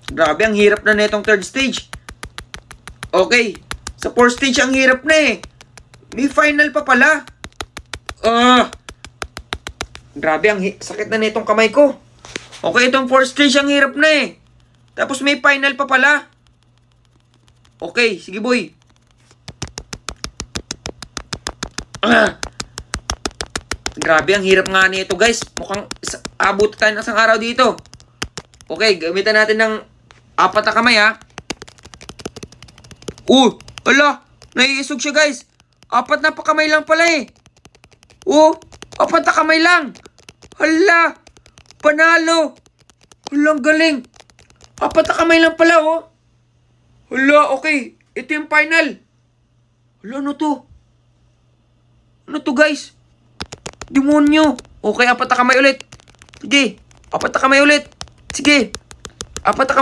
Grabe, ang hirap na netong third stage. Okay. Sa fourth stage, ang hirap na eh. May final pa pala. Grabe, ang sakit na netong kamay ko. Okay, itong fourth stage, ang hirap na eh. Tapos may final pa pala. Okay, sige boy. Grabe, ang hirap nga nito guys. Mukhang abot tayo ng isang araw dito. Okay, gamitan natin ng 4 na kamay ha. Ala, naiisog siya guys. 4 na pa kamay lang pala eh. 4 na kamay lang. Hala, panalo. Hala, ang galing. 4 na kamay lang pala oh. Hala, okay. Ito yung final. Hala, ano to? Ano to guys? Demonyo. Okay, 4 na kamay ulit. Sige, 4 na kamay ulit. Sige, 4 na kamay.